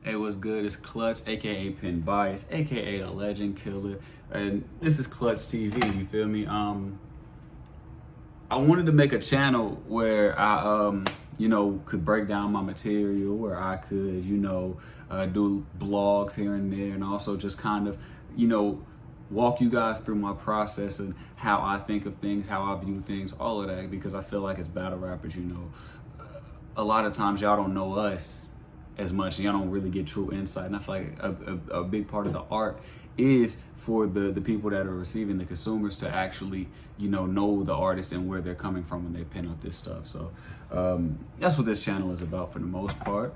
Hey, what's good? It's Klutz, aka Pin Bias, aka the Legend Killer, and this is Klutz TV. You feel me? I wanted to make a channel where I, could break down my material, where I could, do blogs here and there, and also just kind of, walk you guys through my process and how I think of things, how I view things, all of that, because I feel like as battle rappers, a lot of times y'all don't know us as much, and y'all don't really get true insight. And I feel like a big part of the art is for the people that are receiving, the consumers, to actually know the artist and where they're coming from when they pin up this stuff. So that's what this channel is about for the most part.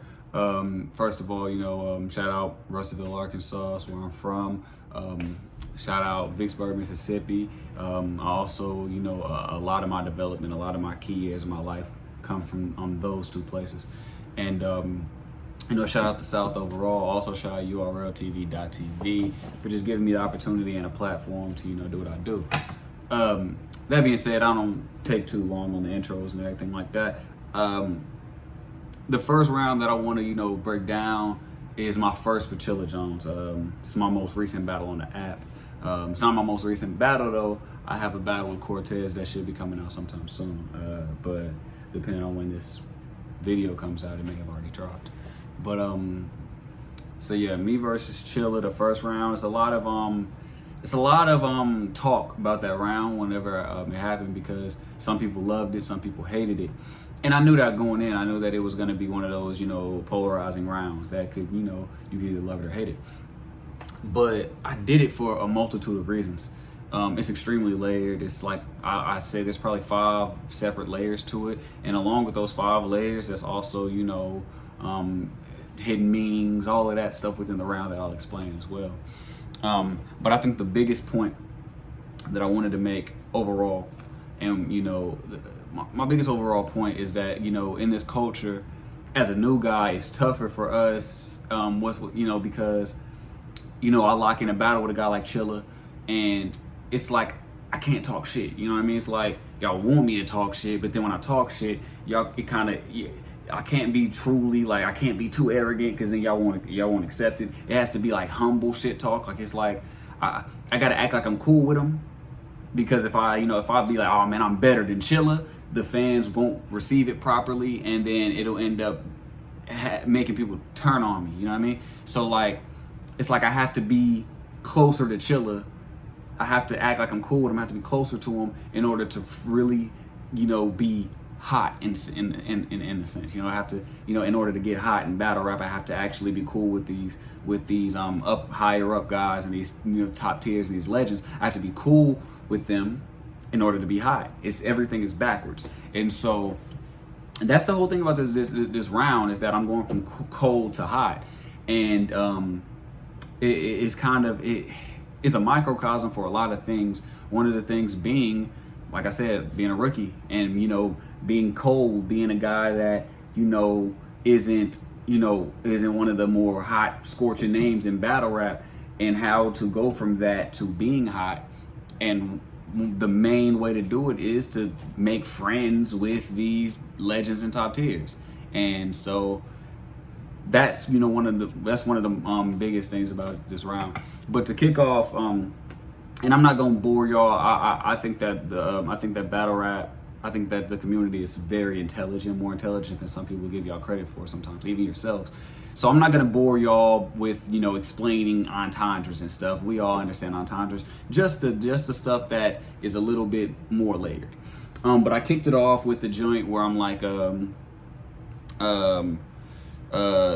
First of all, shout out Russellville, Arkansas, where I'm from. Shout out Vicksburg, Mississippi. Also, a lot of my development, a lot of my key years of my life come from those two places. And shout out to South overall. Also shout out urltv.tv for just giving me the opportunity and a platform to do what I do. That being said, I don't take too long on the intros and everything like that. The first round that I want to break down is my first for Chilla Jones. It's my most recent battle on the app. It's not my most recent battle though. I have a battle with Cortez that should be coming out sometime soon. But depending on when this video comes out, it may have already dropped. But so yeah, me versus Chilla, the first round. It's a lot of talk about that round whenever it happened, because some people loved it, some people hated it. And I knew that going in. I knew that it was going to be one of those, polarizing rounds that could, you could either love it or hate it. But I did it for a multitude of reasons. It's extremely layered. It's like, I say there's probably 5 separate layers to it. And along with those 5 layers, there's also, hidden meanings, all of that stuff within the round that I'll explain as well. But I think the biggest point that I wanted to make overall, and my biggest overall point is that in this culture, as a new guy, it's tougher for us. Because I lock in a battle with a guy like Chilla, and it's like I can't talk shit. You know what I mean? It's like y'all want me to talk shit, but then when I talk shit, I can't be truly, like, I can't be too arrogant, because then y'all won't accept it. It has to be like humble shit talk. Like, it's like I gotta act like I'm cool with them, because if I be like, oh man, I'm better than Chilla, the fans won't receive it properly, and then it'll end up making people turn on me. You know what I mean? So like, it's like I have to be closer to Chilla. I have to act like I'm cool with him. I have to be closer to him in order to really, be hot in a sense. I have to, in order to get hot in battle rap, I have to actually be cool with these higher up guys and these top tiers and these legends. I have to be cool with them in order to be hot. Everything is backwards. And so that's the whole thing about this round, is that I'm going from cold to hot. And it's a microcosm for a lot of things. One of the things being, like I said, being a rookie, and being cold, being a guy that isn't one of the more hot scorching names in battle rap, and how to go from that to being hot. And the main way to do it is to make friends with these legends and top tiers. And so that's one of the biggest things about this round. But to kick off, and I'm not gonna bore y'all. I think that battle rap, I think that the community is very intelligent, more intelligent than some people give y'all credit for sometimes, even yourselves. So I'm not gonna bore y'all with explaining entendres and stuff. We all understand entendres. Just the stuff that is a little bit more layered. But I kicked it off with the joint where I'm like,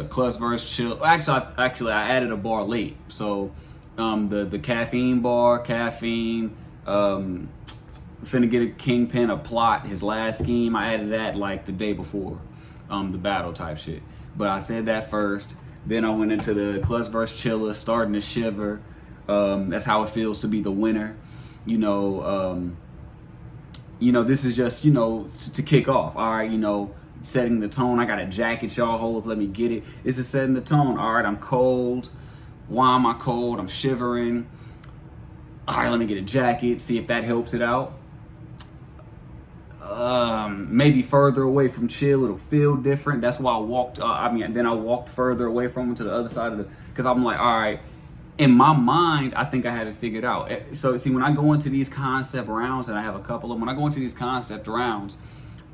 Klutz versus Chill. Actually, I added a bar late. So the caffeine bar, finna get a kingpin, a plot, his last scheme, I added that like the day before the battle type shit. But I said that first. Then I went into the Klutz versus Chilla, starting to shiver. That's how it feels to be the winner. This is just to kick off. All right, setting the tone. I got a jacket, y'all. Hold up, let me get it. This is setting the tone. All right, I'm cold. Why am I cold? I'm shivering. All right, let me get a jacket, see if that helps it out. maybe further away from Chill, it'll feel different. That's why I walked. Then I walked further away from him to the other side of the, because I'm like, all right. In my mind, I think I have it figured out. So see, when I go into these concept rounds, and I have a couple of them, when I go into these concept rounds,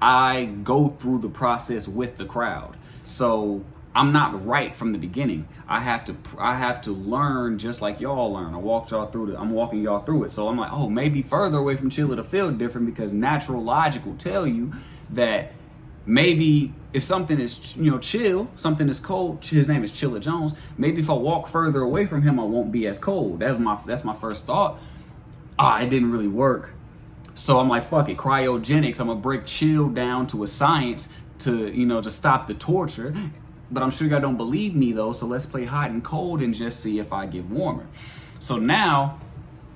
I go through the process with the crowd. So I'm not right from the beginning. I have to learn just like y'all learn. I'm walking y'all through it. So I'm like, oh, maybe further away from Chill, it'll feel different, because natural logic will tell you that maybe if something is, chill, something is cold, his name is Chilla Jones, maybe if I walk further away from him, I won't be as cold. That's my first thought. It didn't really work. So I'm like, fuck it, cryogenics. I'm gonna break Chill down to a science to stop the torture. But I'm sure y'all don't believe me though, so let's play hot and cold and just see if I get warmer. So now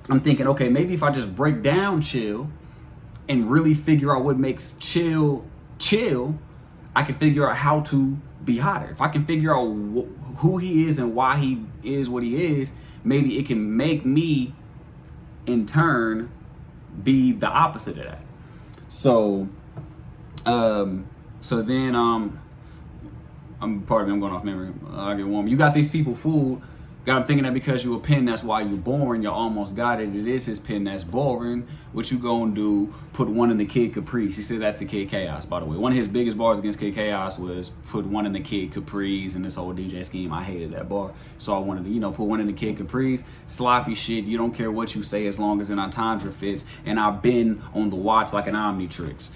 I'm thinking, okay, maybe if I just break down Chill and really figure out what makes Chill, I can figure out how to be hotter. If I can figure out who he is and why he is what he is, maybe it can make me, in turn, be the opposite of that. So, then, I'm going off memory. I get warm. You got these people fooled. Got him thinking that because you a pen, that's why you boring. You almost got it. It is his pen that's boring. What you gonna do? Put one in the Kid Caprice. He said that to Kid Chaos, by the way. One of his biggest bars against Kid Chaos was put one in the Kid Caprice and this whole DJ scheme. I hated that bar. So I wanted to, put one in the Kid Caprice. Sloppy shit. You don't care what you say as long as an entendre fits. And I've been on the watch like an Omnitrix.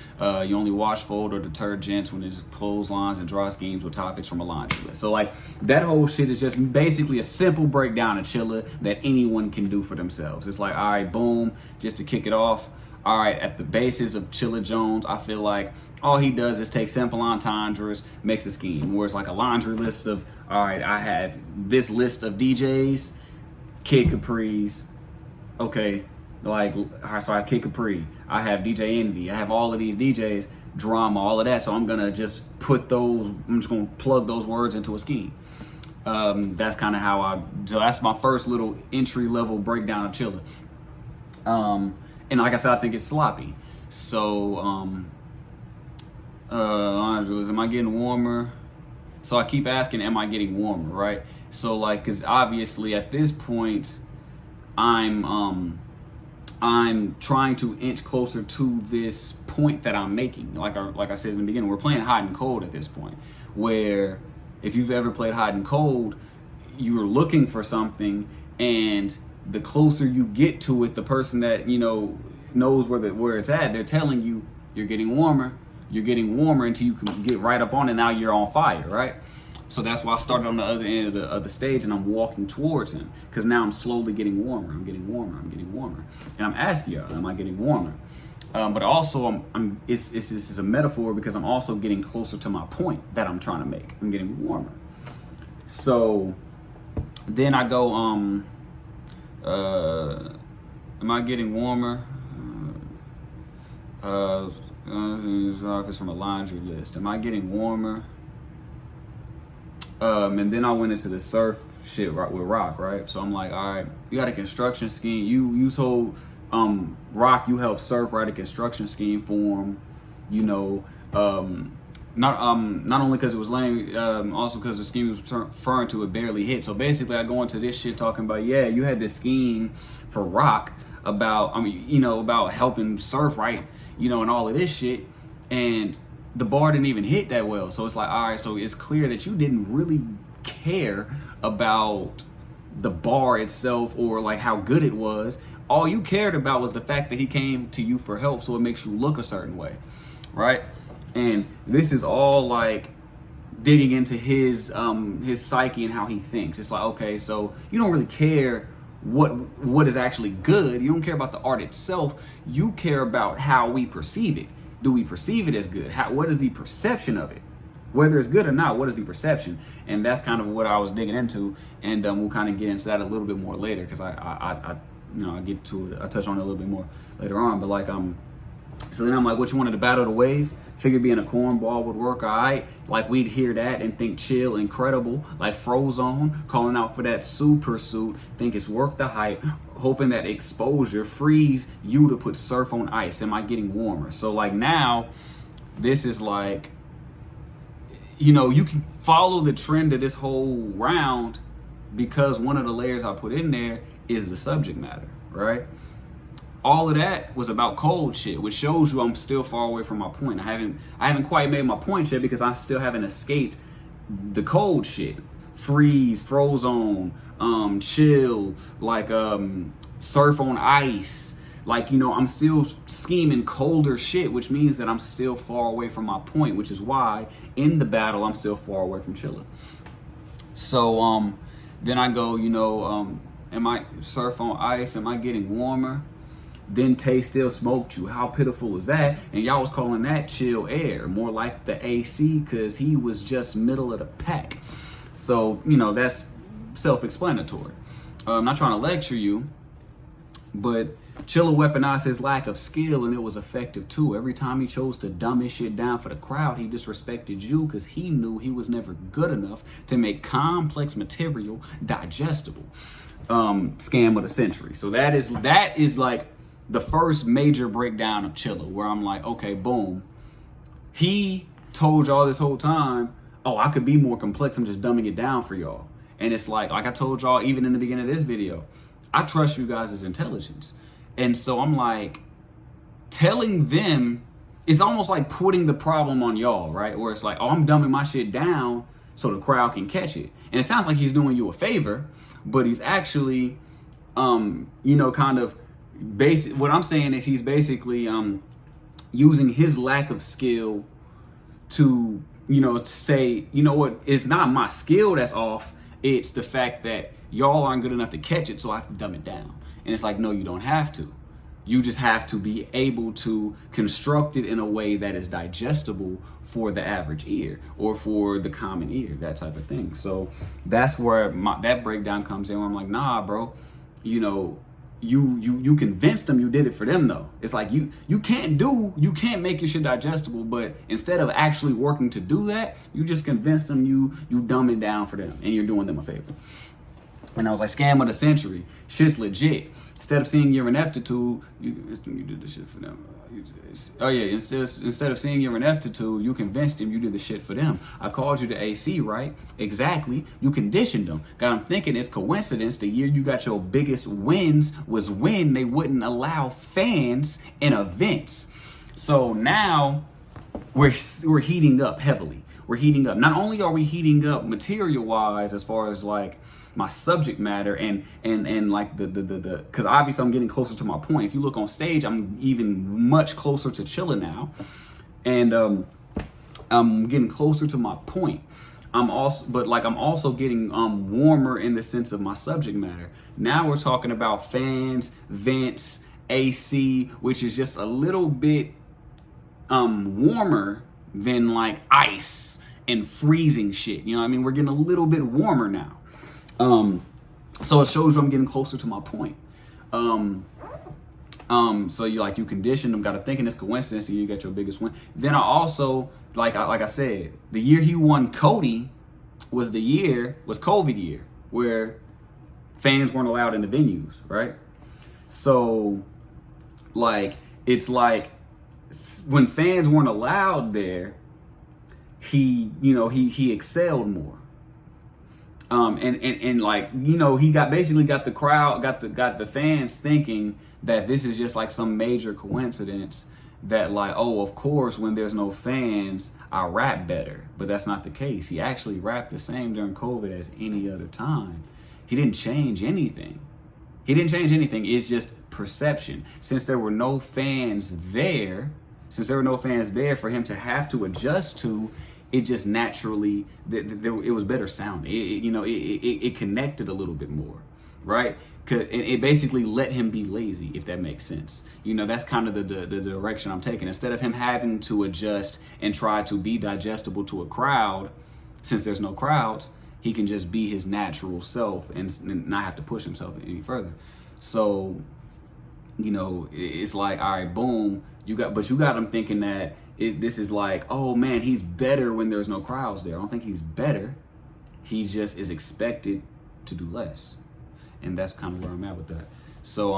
You only wash, fold, or detergents when there's clotheslines and draw schemes with topics from a laundry list. So like that whole shit is just basically a simple breakdown of Chilla that anyone can do for themselves. It's like, all right, boom, just to kick it off. All right, at the basis of Chilla Jones, I feel like all he does is take simple entendres, makes a scheme. Where it's like a laundry list of, all right, I have this list of DJs, Kid Capri's, okay, like, so I have Kid Capri, I have DJ Envy, I have all of these DJs, drama, all of that. So I'm gonna just I'm just gonna plug those words into a scheme. That's kind of so that's my first little entry level breakdown of Chilla. And like I said, I think it's sloppy. So, am I getting warmer? So I keep asking, am I getting warmer, right? So like, cause obviously at this point, I'm trying to inch closer to this point that I'm making. Like I said in the beginning, we're playing hot and cold at this point, where if you've ever played hot and cold, you're looking for something, and the closer you get to it, the person that knows where it's at, they're telling you you're getting warmer until you can get right up on it. Now you're on fire, right? So that's why I started on the other end of the stage, and I'm walking towards him, because now I'm slowly getting warmer. I'm getting warmer, and I'm asking y'all, am I getting warmer? But also, this is a metaphor, because I'm also getting closer to my point that I'm trying to make. I'm getting warmer. So then I go, am I getting warmer? It's from a laundry list. Am I getting warmer? And then I went into the surf shit with Rock, right? So I'm like, all right, you got a construction scheme. You told Rock you helped Surf write a construction scheme for him. Not only because it was lame, also because the scheme was referring to it barely hit. So basically, I go into this shit talking about, yeah, you had this scheme for Rock about helping Surf, right? And all of this shit, and the bar didn't even hit that well. So it's like, all right, so it's clear that you didn't really care about the bar itself or like how good it was. All you cared about was the fact that he came to you for help, so it makes you look a certain way, right? And this is all like digging into his psyche and how he thinks. It's like, okay, so you don't really care what is actually good. You don't care about the art itself. You care about how we perceive it. Do we perceive it as good? What is the perception of it? Whether it's good or not, what is the perception? And that's kind of what I was digging into, and we'll kind of get into that a little bit more later, because I get to it. I touch on it a little bit more later on. But like So then I'm like, what, you wanted to battle the wave? Figured being a cornball would work, all right. Like, we'd hear that and think chill, incredible. Like Frozone, calling out for that super suit. Think it's worth the hype. Hoping that exposure frees you to put surf on ice. Am I getting warmer? So like now, this is like, you know, you can follow the trend of this whole round because one of the layers I put in there is the subject matter, right? All of that was about cold shit, which shows you I'm still far away from my point. I haven't quite made my point yet because I still haven't escaped the cold shit. Freeze, Frozone, chill, like surf on ice. Like, you know, I'm still scheming colder shit, which means that I'm still far away from my point, which is why in the battle I'm still far away from Chilla. So then I go, you know, am I surf on ice? Am I getting warmer? Then Tay still smoked you. How pitiful is that? And y'all was calling that chill air, more like the AC, because he was just middle of the pack. So, you know, that's self-explanatory. I'm not trying to lecture you, but Chilla weaponized his lack of skill, and it was effective too. Every time he chose to dumb his shit down for the crowd, he disrespected you because he knew he was never good enough to make complex material digestible. Scam of the century. So that is like the first major breakdown of Chilla, where I'm like, okay, boom. He told y'all this whole time, oh, I could be more complex. I'm just dumbing it down for y'all. And it's like I told y'all even in the beginning of this video, I trust you guys' intelligence. And so I'm like, telling them is almost like putting the problem on y'all, right? Where it's like, oh, I'm dumbing my shit down so the crowd can catch it. And it sounds like he's doing you a favor, but he's actually, you know, kind of what I'm saying is he's basically using his lack of skill to, you know, to say, you know what, it's not my skill that's off. It's the fact that y'all aren't good enough to catch it, so I have to dumb it down. And it's like, no, you don't have to. You just have to be able to construct it in a way that is digestible for the average ear or for the common ear, that type of thing. So that's where that breakdown comes in, where I'm like, nah, bro, you know, you convinced them you did it for them though. It's like you can't make your shit digestible, but instead of actually working to do that, you just convinced them you dumb it down for them and you're doing them a favor. And I was like, scam of the century. Shit's legit. Instead of seeing your ineptitude, you did the shit for them. Oh yeah, instead of seeing your ineptitude, you convinced him you did the shit for them. I called you the AC, right? Exactly. You conditioned them. Got them thinking it's coincidence the year you got your biggest wins was when they wouldn't allow fans in events. So now we're heating up heavily. We're heating up. Not only are we heating up material-wise as far as like my subject matter and like the because obviously I'm getting closer to my point. If you look on stage, I'm even much closer to Chilla now, and I'm getting closer to my point. I'm also getting warmer in the sense of my subject matter. Now we're talking about fans, vents, AC, which is just a little bit warmer than like ice and freezing shit. You know what I mean? We're getting a little bit warmer now. So it shows you I'm getting closer to my point. So you conditioned them, got to thinking it's coincidence and you got your biggest win. Then I also, like I said, the year he won Cody was COVID year, where fans weren't allowed in the venues, right? So like, it's like when fans weren't allowed there, he excelled more. And like, you know, he basically got the crowd, got the fans thinking that this is just like some major coincidence that like, oh, of course, when there's no fans, I rap better. But that's not the case. He actually rapped the same during COVID as any other time. He didn't change anything. It's just perception. Since there were no fans there for him to have to adjust to, it just naturally, it was better sounding. It connected a little bit more, right? It basically let him be lazy, if that makes sense. You know, that's kind of the direction I'm taking. Instead of him having to adjust and try to be digestible to a crowd, since there's no crowds, he can just be his natural self and not have to push himself any further. So you know, it's like, all right, boom, you got him thinking that this is like, oh man, he's better when there's no crowds there. I don't think he's better. He just is expected to do less. And that's kind of where I'm at with that. So,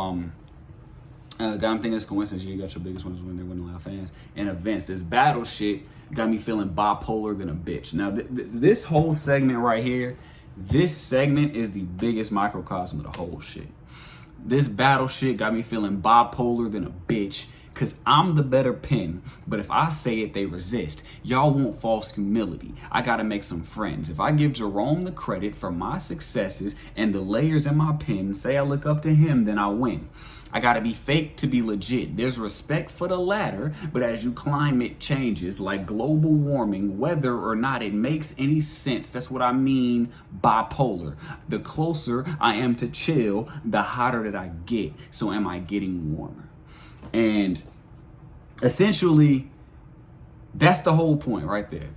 got him thinking it's coincidence. You got your biggest ones when they win a lot of fans. And events, this battle shit got me feeling bipolar than a bitch. Now, this whole segment right here, this segment is the biggest microcosm of the whole shit. This battle shit got me feeling bipolar than a bitch. Cause I'm the better pen, but if I say it, they resist. Y'all want false humility. I gotta make some friends. If I give Jerome the credit for my successes and the layers in my pen, say I look up to him, then I win. I gotta be fake to be legit. There's respect for the ladder, but as you climb, it changes like global warming, whether or not it makes any sense. That's what I mean bipolar. The closer I am to chill, the hotter that I get. So am I getting warmer? And essentially, that's the whole point right there.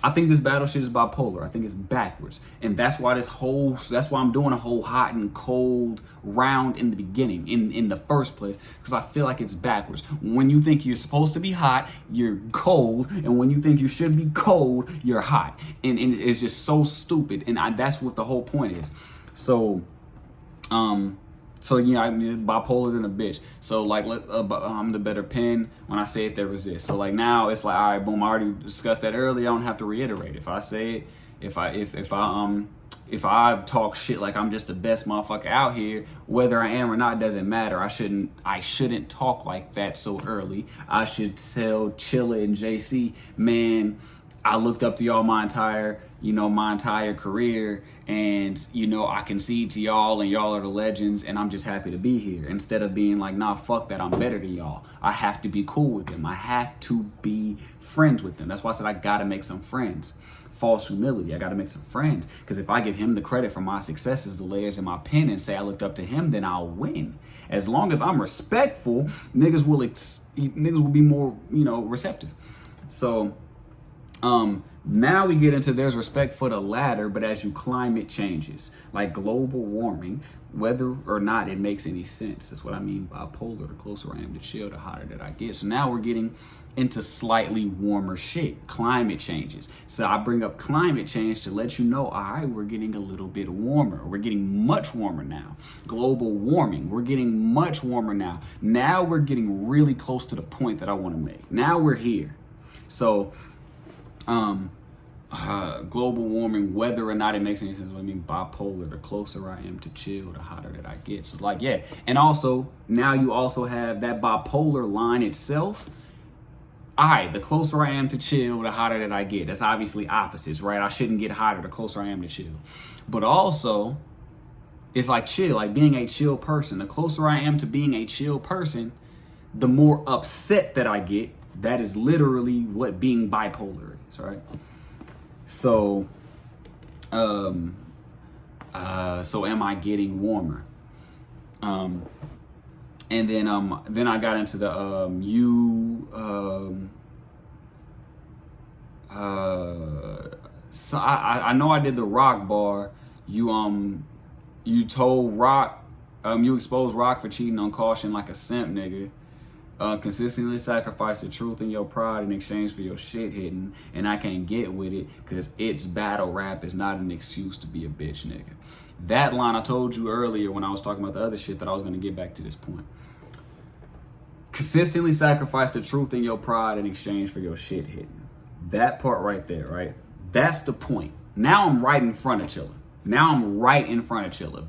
I think this battle shit is bipolar. I think it's backwards. And that's why I'm doing a whole hot and cold round in the beginning, in the first place, because I feel like it's backwards. When you think you're supposed to be hot, you're cold. And when you think you should be cold, you're hot. And it's just so stupid. And that's what the whole point is. So yeah, I'm bipolar than a bitch. So like, I'm the better pen. When I say it, they resist. So like now it's like, all right, boom. I already discussed that earlier. I don't have to reiterate. If I say it, if I talk shit like I'm just the best motherfucker out here, whether I am or not doesn't matter. I shouldn't talk like that so early. I should tell Chilla and JC, man, I looked up to y'all my entire career, and I concede to y'all, and y'all are the legends, and I'm just happy to be here. Instead of being like, nah, fuck that, I'm better than y'all. I have to be cool with them. I have to be friends with them. That's why I said I gotta make some friends. False humility. I gotta make some friends, because if I give him the credit for my successes, the layers in my pen, and say I looked up to him, then I'll win. As long as I'm respectful, niggas will be more receptive. So now we get into there's respect for the ladder, but as you climb, it changes. Like global warming, whether or not it makes any sense. That's what I mean bipolar. The closer I am to chill, the hotter that I get. So now we're getting into slightly warmer shit. Climate changes. So I bring up climate change to let you know, all right, we're getting a little bit warmer. We're getting much warmer now. Global warming, we're getting much warmer now. Now we're getting really close to the point that I want to make. Now we're here. So global warming, whether or not it makes any sense. I mean, bipolar, the closer I am to chill, the hotter that I get. So like, yeah. And also, now you also have that bipolar line itself. All right, the closer I am to chill, the hotter that I get. That's obviously opposites, right? I shouldn't get hotter the closer I am to chill. But also, it's like chill, like being a chill person. The closer I am to being a chill person, the more upset that I get. That is literally what being bipolar is, right? So, so am I getting warmer? And then I got into the so I know I did the Rock bar. You told Rock, you exposed Rock for cheating on Caution like a simp nigga. Consistently sacrifice the truth and your pride in exchange for your shit hitting, and I can't get with it because it's battle rap is not an excuse to be a bitch nigga. That line I told you earlier when I was talking about the other shit that I was going to get back to this point. Consistently sacrifice the truth and your pride in exchange for your shit hitting. That part right there, right? That's the point. Now I'm right in front of Chilla.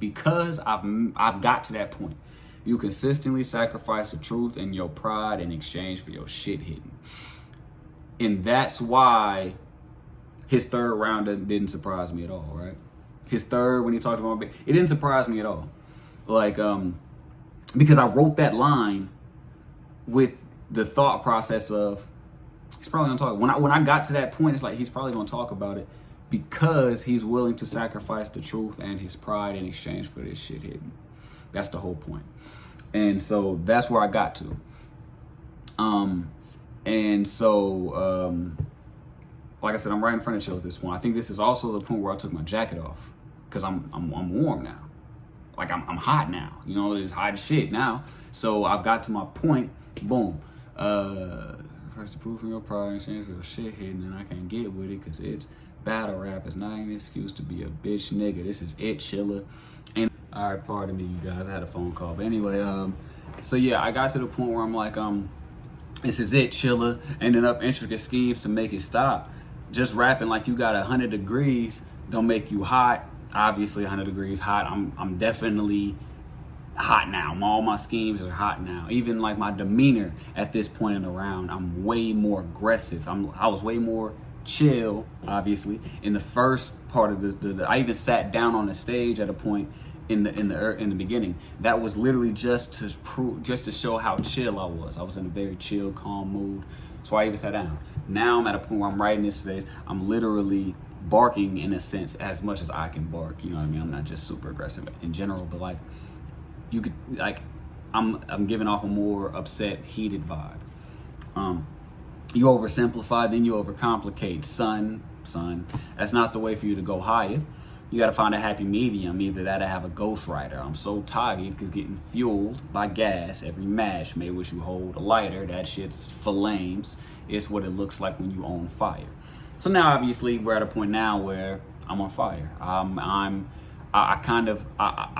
Because I've got to that point. You consistently sacrifice the truth and your pride in exchange for your shit hitting. And that's why his third round didn't surprise me at all, right? His third, when he talked about it didn't surprise me at all. Like, because I wrote that line with the thought process of, he's probably gonna talk. When I got to that point, it's like, he's probably gonna talk about it because he's willing to sacrifice the truth and his pride in exchange for this shit hitting. That's the whole point. And so that's where I got to. Like I said, I'm right in front of Chill at this point. I think this is also the point where I took my jacket off because I'm warm now. like I'm hot now. You know, it's hot as shit now. So I've got to my point. Boom. First to prove from your pride and change real shit hitting, and I can't get with it because it's battle rap. It's not an excuse to be a bitch nigga. This is it, Chilla. And all right, pardon me, you guys. I had a phone call, but anyway, so yeah, I got to the point where I'm like, this is it, Chilla. Ending up intricate schemes to make it stop. Just rapping like you got 100 degrees don't make you hot. Obviously, 100 degrees hot. I'm definitely hot now. All my schemes are hot now. Even like my demeanor at this point in the round, I'm way more aggressive. I was way more chill, obviously. In the first part of the I even sat down on the stage at a point in the beginning. That was literally just to show how chill I was. I was in a very chill, calm mood. So I even sat down. Now I'm at a point where I'm right in his face. I'm literally barking in a sense as much as I can bark. You know what I mean? I'm not just super aggressive in general, but like you could like I'm giving off a more upset, heated vibe. You oversimplify, then you overcomplicate. Son, that's not the way for you to go higher. You got to find a happy medium. Either that or have a ghostwriter. I'm so tired because getting fueled by gas every match may wish you hold a lighter. That shit's flames. It's what it looks like when you own fire. So now obviously we're at a point now where I'm on fire. I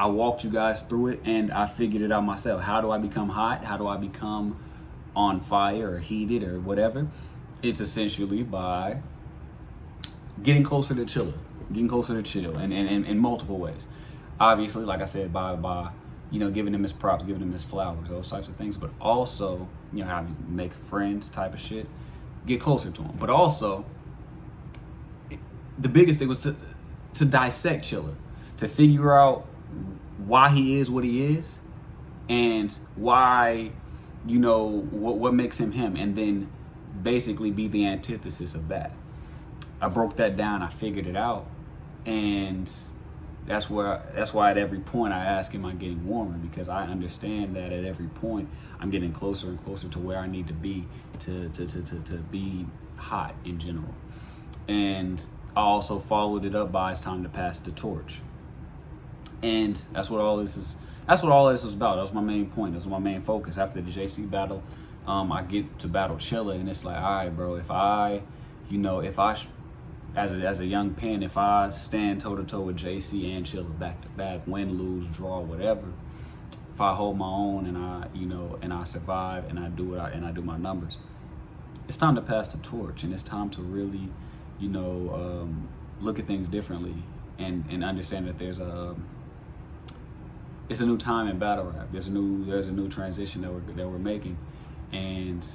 walked you guys through it and I figured it out myself. How do I become hot? How do I become on fire or heated or whatever? It's essentially by getting closer to Chilla. Getting closer to Chill and in multiple ways. Obviously, like I said, by you know, giving him his props, giving him his flowers, those types of things, but also, you know, how to make friends type of shit, get closer to him. But also, the biggest thing was to dissect Chilla, to figure out why he is what he is and why, you know, what makes him him, and then basically be the antithesis of that. I broke that down, I figured it out, and that's why at every point I ask, am I getting warmer? Because I understand that at every point I'm getting closer and closer to where I need to be to be hot in general. And I also followed it up by it's time to pass the torch. And that's what all this is. That's what all this was about. That was my main point. That was my main focus. After the JC battle, I get to battle Chilla, and it's like, all right, bro. If I as a young pen, if I stand toe to toe with JC and Chilla back to back, win, lose, draw, whatever, if I hold my own and I survive and I do my numbers, it's time to pass the torch, and it's time to really, look at things differently and understand that it's a new time in battle rap. There's a new transition that we're making, and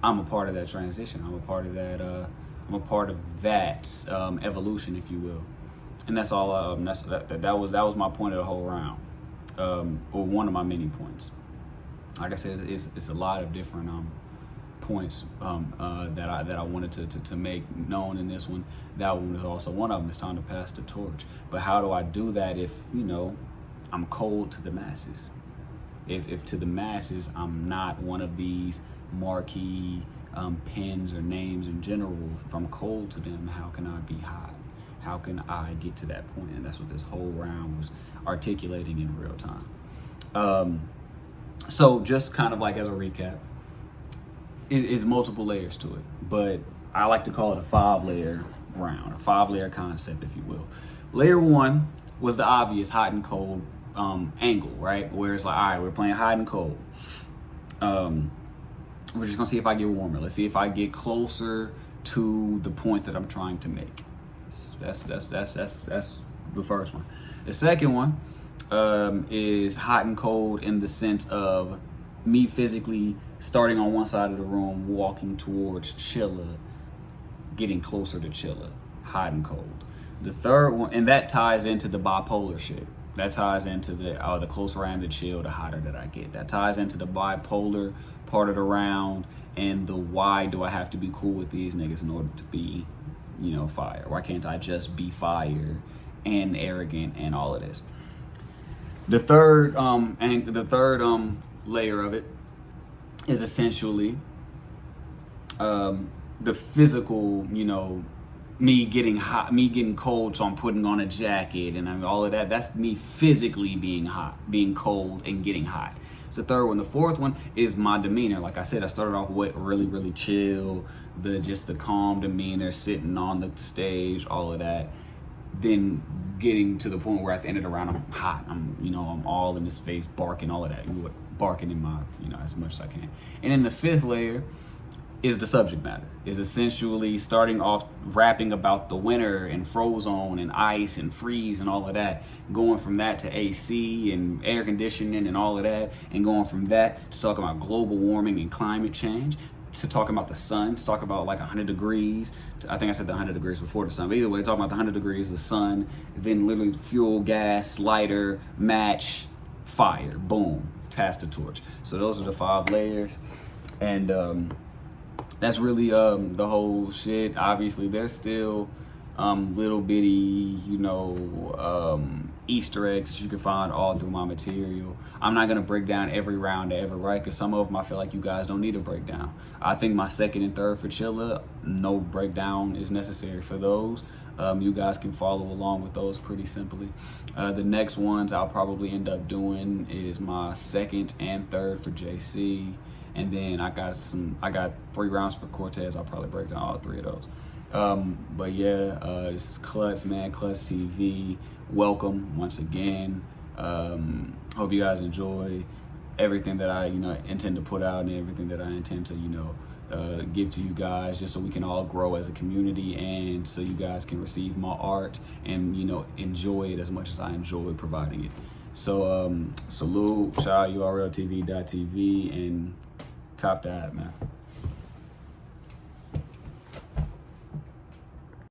I'm a part of that transition. I'm a part of that evolution, if you will. And that's all. That was my point of the whole round, or one of my many points. Like I said, it's a lot of different points that I wanted to make known in this one. That one was also one of them. It's time to pass the torch. But how do I do that if I'm cold to the masses? If to the masses I'm not one of these marquee pens or names in general, if I'm cold to them, how can I be hot? How can I get to that point? And that's what this whole round was articulating in real time. So just kind of like as a recap, it is multiple layers to it, but I like to call it a 5-layer round, a 5-layer concept, if you will. Layer 1 was the obvious hot and cold angle, right? Where it's like, all right, we're playing hot and cold. We're just gonna see if I get warmer. Let's see if I get closer to the point that I'm trying to make. That's the first one. The second one is hot and cold in the sense of me physically starting on one side of the room, walking towards Chilla, getting closer to Chilla, hot and cold. The third one, and that ties into the bipolar shit. That ties into the closer I am to Chill, the hotter that I get. That ties into the bipolar part of the round and the why do I have to be cool with these niggas in order to be, fire? Why can't I just be fire and arrogant and all of this? The third layer of it is essentially the physical, me getting hot, me getting cold, so I'm putting on a jacket, and all of that. That's me physically being hot, being cold, and getting hot. It's the third one. The fourth one is my demeanor. Like I said, I started off with really, really chill, just the calm demeanor, sitting on the stage, all of that. Then getting to the point where at the end of the round, I'm hot. I'm all in his face, barking, all of that, barking in my, as much as I can. And then the fifth layer is the subject matter, is essentially starting off rapping about the winter and Frozone and ice and freeze and all of that, going from that to AC and air conditioning and all of that, and going from that to talking about global warming and climate change, to talking about the sun, to talk about like 100 degrees. I think I said the 100 degrees before the sun, but either way, talking about the 100 degrees, the sun, then literally fuel, gas, lighter, match, fire, boom, pass the torch. So those are the 5 layers. And that's really the whole shit. Obviously, there's still little bitty, Easter eggs that you can find all through my material. I'm not gonna break down every round I ever write, because some of them I feel like you guys don't need a breakdown. I think my second and third for Chilla, no breakdown is necessary for those. You guys can follow along with those pretty simply. The next ones I'll probably end up doing is my second and third for JC. And then I got 3 rounds for Cortez. I'll probably break down all 3 of those. But yeah, this is Klutz, man, Klutz TV. Welcome once again. Hope you guys enjoy everything that I, intend to put out, and everything that I intend to, give to you guys, just so we can all grow as a community, and so you guys can receive my art and, enjoy it as much as I enjoy providing it. So, salute, shout out urltv.tv, and cop that, man.